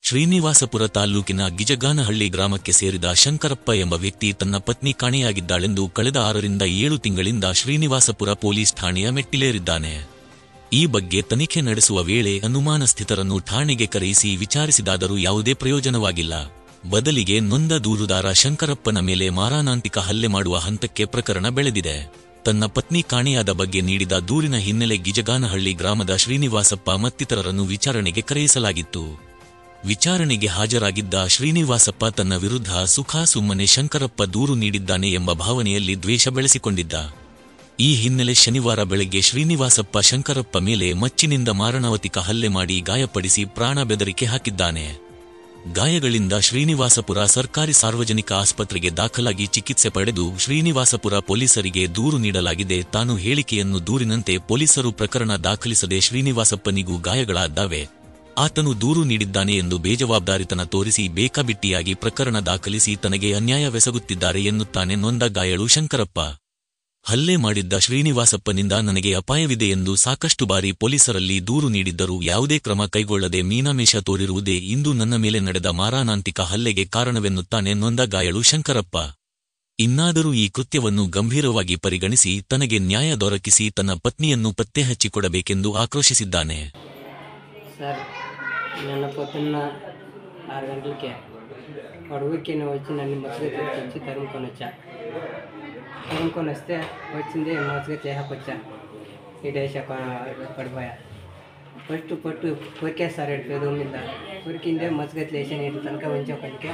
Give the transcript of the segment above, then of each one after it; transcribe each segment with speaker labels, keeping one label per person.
Speaker 1: ಶ್ರೀನಿವಾಸಪುರ ತಾಲ್ಲೂಕಿನ ಗಿಜಗಾನಹಳ್ಳಿ ಗ್ರಾಮಕ್ಕೆ ಸೇರಿದ ಶಂಕರಪ್ಪ ಎಂಬ ವ್ಯಕ್ತಿ ತನ್ನ ಪತ್ನಿ ಕಾಣೆಯಾಗಿದ್ದಾಳೆಂದು ಕಳೆದ 6 ರಿಂದ 7 ತಿಂಗಳಿಂದ ಶ್ರೀನಿವಾಸಪುರ ಪೊಲೀಸ್ ಠಾಣೆಯ ಮೆಟ್ಟಿಲೇರಿದ್ದಾನೆ. ಈ ಬಗ್ಗೆ ತನಿಖೆ ನಡೆಸುವ ವೇಳೆ ಅನುಮಾನಸ್ಥಿತರನ್ನು ಠಾಣೆಗೆ ಕರೆಯಿಸಿ ವಿಚಾರಿಸಿದಾದರೂ ಯಾವುದೇ ಪ್ರಯೋಜನವಾಗಿಲ್ಲ. ಬದಲಿಗೆ ನೊಂದ ದೂರುದಾರ ಶಂಕರಪ್ಪನ ಮೇಲೆ ಮಾರಣಾಂತಿಕ ಹಲ್ಲೆ ಮಾಡುವ ಹಂತಕ್ಕೆ ಪ್ರಕರಣ ಬೆಳೆದಿದೆ. ತನ್ನ ಪತ್ನಿ ಕಾಣೆಯಾದ ಬಗ್ಗೆ ನೀಡಿದ ದೂರಿನ ಹಿನ್ನೆಲೆ ಗಿಜಗಾನಹಳ್ಳಿ ಗ್ರಾಮದ ಶ್ರೀನಿವಾಸಪ್ಪ ಮತ್ತಿತರರನ್ನು ವಿಚಾರಣೆಗೆ ಕರೆಯಿಸಲಾಗಿತ್ತು. ವಿಚಾರಣೆಗೆ ಹಾಜರಾಗಿದ್ದ ಶ್ರೀನಿವಾಸಪ್ಪ ತನ್ನ ವಿರುದ್ಧ ಸುಮ್ಮನೆ ಶಂಕರಪ್ಪ ದೂರು ನೀಡಿದ್ದಾನೆ ಎಂಬ ಭಾವನೆಯಲ್ಲಿ ದ್ವೇಷ ಬೆಳೆಸಿಕೊಂಡಿದ್ದ. ಈ ಹಿನ್ನೆಲೆ ಶನಿವಾರ ಬೆಳಗ್ಗೆ ಶ್ರೀನಿವಾಸಪ್ಪ ಶಂಕರಪ್ಪ ಮೇಲೆ ಮಚ್ಚಿನಿಂದ ಮಾರಣಾಂತಿಕ ಹಲ್ಲೆ ಮಾಡಿ ಗಾಯಪಡಿಸಿ ಪ್ರಾಣ ಬೆದರಿಕೆ ಹಾಕಿದ್ದಾನೆ. ಗಾಯಗಳಿಂದ ಶ್ರೀನಿವಾಸಪುರ ಸರ್ಕಾರಿ ಸಾರ್ವಜನಿಕ ಆಸ್ಪತ್ರೆಗೆ ದಾಖಲಾಗಿ ಚಿಕಿತ್ಸೆ ಪಡೆದು ಶ್ರೀನಿವಾಸಪುರ ಪೊಲೀಸರಿಗೆ ದೂರು ನೀಡಲಾಗಿದೆ. ತಾನು ಹೇಳಿಕೆಯನ್ನು ದೂರಿನಂತೆ ಪೊಲೀಸರು ಪ್ರಕರಣ ದಾಖಲಿಸದೆ ಶ್ರೀನಿವಾಸಪ್ಪನಿಗೂ ಗಾಯಗಳಾದ್ದಾವೆ. ಆತನು ದೂರು ನೀಡಿದ್ದಾನೆ ಎಂದು ಬೇಜವಾಬ್ದಾರಿತನ ತೋರಿಸಿ ಬೇಕಾಬಿಟ್ಟಿಯಾಗಿ ಪ್ರಕರಣ ದಾಖಲಿಸಿ ತನಗೆ ಅನ್ಯಾಯವೆಸಗುತ್ತಿದ್ದಾರೆ ಎನ್ನುತ್ತಾನೆ ನೊಂದ ಗಾಯಾಳು ಶಂಕರಪ್ಪ. ಹಲ್ಲೆ ಮಾಡಿದ್ದ ಶ್ರೀನಿವಾಸಪ್ಪನಿಂದ ನನಗೆ ಅಪಾಯವಿದೆ ಎಂದು ಸಾಕಷ್ಟು ಬಾರಿ ಪೊಲೀಸರಲ್ಲಿ ದೂರು ನೀಡಿದ್ದರೂ ಯಾವುದೇ ಕ್ರಮ ಕೈಗೊಳ್ಳದೆ ಮೀನಾಮೇಷ ತೋರಿರುವುದೇ ಇಂದು ನನ್ನ ಮೇಲೆ ನಡೆದ ಮಾರಣಾಂತಿಕ ಹಲ್ಲೆಗೆ ಕಾರಣವೆನ್ನುತ್ತಾನೆ ನೊಂದ ಗಾಯಾಳು ಶಂಕರಪ್ಪ. ಇನ್ನಾದರೂ ಈ ಕೃತ್ಯವನ್ನು ಗಂಭೀರವಾಗಿ ಪರಿಗಣಿಸಿ ತನಗೆ ನ್ಯಾಯ ದೊರಕಿಸಿ ತನ್ನ ಪತ್ನಿಯನ್ನು ಪತ್ತೆ ಹಚ್ಚಿಕೊಡಬೇಕೆಂದು ಆಕ್ರೋಶಿಸಿದ್ದಾನೆ.
Speaker 2: సార్ నిన్న పొద్దున్న 6 గంటలకే వాడు ఊరికి వచ్చి నన్ను మసగా తెచ్చి తరుముకొని వస్తే వచ్చింది మసగా చేహకొచ్చా ఇడేసా పడిపోయా. ఫస్ట్ కొరికేస్తారు పెదవు మీద కొరికిందే మసగా లేచాను. ఇటు తనక ఉంచి ఒకటికే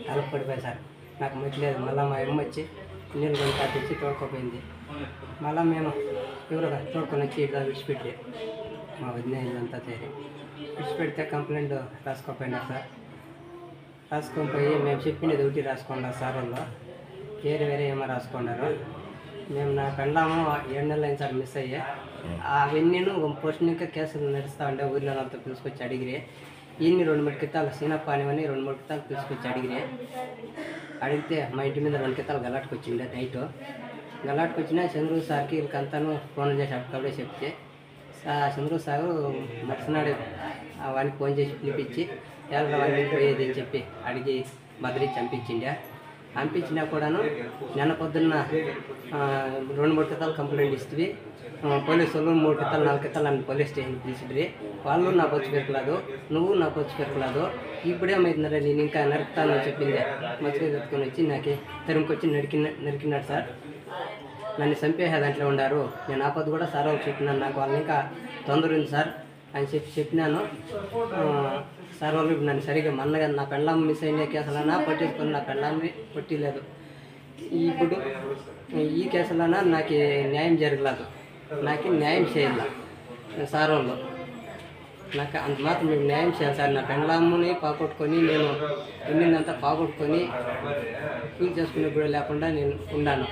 Speaker 2: తలకు పడిపోయా సార్. నాకు మట్లేదు. మళ్ళీ మా అమ్మ వచ్చి నీళ్ళు కొని తెచ్చి తోడుకోపోయింది. మళ్ళీ మేము ఎవరుగా తోడుకొని వచ్చి ఇట్లా విడిచిపెట్టి మా వదిన ఇల్లంతా చేరి విడిచిపెడితే కంప్లైంట్ రాసుకోపోయినారు సార్. రాసుకొని పోయి మేము చెప్పింది ఒకటి రాసుకున్నారు సార్. వాళ్ళు వేరే ఏమో రాసుకున్నారు. మేము నా పెళ్ళాము 7 నెలలు అయిన సార్ మిస్ అయ్యే. అవన్నీ పోషణిక కేసులు నడుస్తూ ఉండే ఊర్లో అంతా పిలుచుకొచ్చి అడిగిరి. ఇన్ని 2-3 కితాలు సీనప్ప అనేవని 2-3 కితాలు పిలుచుకొచ్చి అడిగితే మా ఇంటి మీద 2 కితాలు గలాట్కి వచ్చిండే. నైట్ గలాట్కి వచ్చినా చంద్రు సార్కి వీళ్ళకంతాను ఫోన్ చేసి అప్పుడే చెప్తే చంద్రు సారు మరుసనాడు వానికి ఫోన్ చేసి పిలిపించి ఎవరు వాడిని పోయేది అని చెప్పి అడిగి బదిరించి పంపించినా కూడాను నిన్న పొద్దున్న 2-3 కితాలు కంప్లైంట్ ఇస్తుంది. పోలీసు వాళ్ళు 3 కితాలు 4 కితాలు నన్ను పోలీస్ స్టేషన్కి పిలిచిడ్రి. వాళ్ళు నాకు వచ్చి పెరకలేదు, నువ్వు నాకు వచ్చి పెరకలేదు. ఇప్పుడేమైతుందరే నేను ఇంకా నరుకుతాను అని చెప్పింది. మచ్చగా తెచ్చుకొని వచ్చి నాకు తెరుముకొచ్చి నరికినాడు సార్. నన్ను చంపేసే దాంట్లో ఉండారు. నేను ఆపద కూడా సార్ వాళ్ళకి చెప్పినాను. నాకు వాళ్ళని ఇంకా తొందర ఉంది సార్ అని చెప్పినాను. సార్ వాళ్ళు నన్ను సరిగ్గా మన్నగా నా పెళ్ళాం మిస్ అయిన కేసులన్నా పట్టించుకొని నా పెళ్ళాన్ని కొట్టిలేదు. ఇప్పుడు ఈ కేసులన్నా నాకు న్యాయం జరగలేదు. నాకు న్యాయం చేయాల సార్ వాళ్ళు. నాకు అంత మాత్రం మీకు న్యాయం చేయాలి సార్. నా పెళ్ళాముని పాకొట్టుకొని నేను ఉన్నిందంతా పాకొట్టుకొని కూలి చేసుకునే కూడా లేకుండా నేను ఉన్నాను.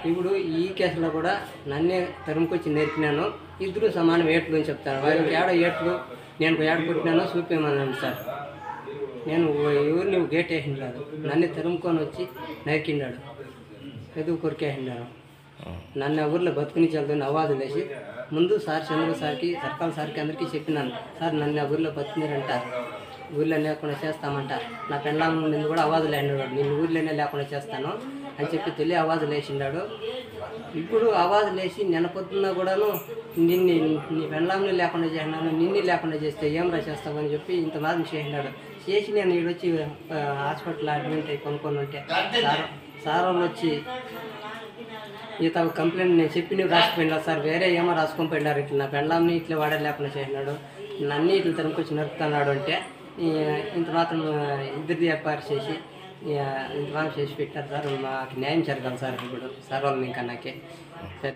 Speaker 2: ఇప్పుడు ఈ కేసులో కూడా నన్నే తరుముకొచ్చి నేర్పినాను. ఇద్దరు సమానం ఏట్లు అని చెప్తాను. వారికి ఏడ ఏట్లు నేను ఏడ కొట్టినానో చూపేమన్నాను సార్. నేను ఎవరిని గేట్ వేసిండాడు. నన్ను తరుముకొని వచ్చి నరికిండాడు. ఎదుగు కొరికేసిండాను. నన్ను ఊర్లో బతుకుని చల్లని అవాజులు వేసి ముందు సార్ చంద్ర సార్కి సర్కాల్ సార్కి అందరికీ చెప్పినాను. సార్ నన్ను ఊర్లో బతుకున్నారంట, ఊర్లో లేకుండా చేస్తామంట. నా పెళ్ళాం నిన్ను కూడా అవాజులు వేసినాడు. నేను ఊర్లోనే లేకుండా చేస్తాను అని చెప్పి తొలి అవాజులు వేసిండాడు. ఇప్పుడు అవాజులు వేసి నిన్న పొద్దున్న కూడాను నీ పెళ్ళాంని లేకుండా చేసినాను, నిన్ను లేకుండా చేస్తే ఏం చేస్తామని చెప్పి ఇంత మాత్రం చేసినాడు. చేసి నేను ఈడొచ్చి హాస్పిటల్ అడ్మిట్ అయ్యి కొనుక్కొని ఉంటే సార్ వాళ్ళు వచ్చి ఈత కంప్లైంట్ నేను చెప్పి నువ్వు రాసిపోయినా సార్, వేరే ఏమో రాసుకొని పోయినారు. ఇట్లా నా పెళ్ళాంని ఇట్లా వాడే లేకుండా చేసినాడు, నన్ను ఇట్లా తనకొచ్చి నరుకుతున్నాడు అంటే ఇంత మాత్రం ఇద్దరిది ఏర్పాటు చేసి ఇంత మాత్రం చేసి పెట్టారు సార్. మాకు న్యాయం జరగాలి సార్. ఇప్పుడు సార్ వాళ్ళు ఇంకా నాకే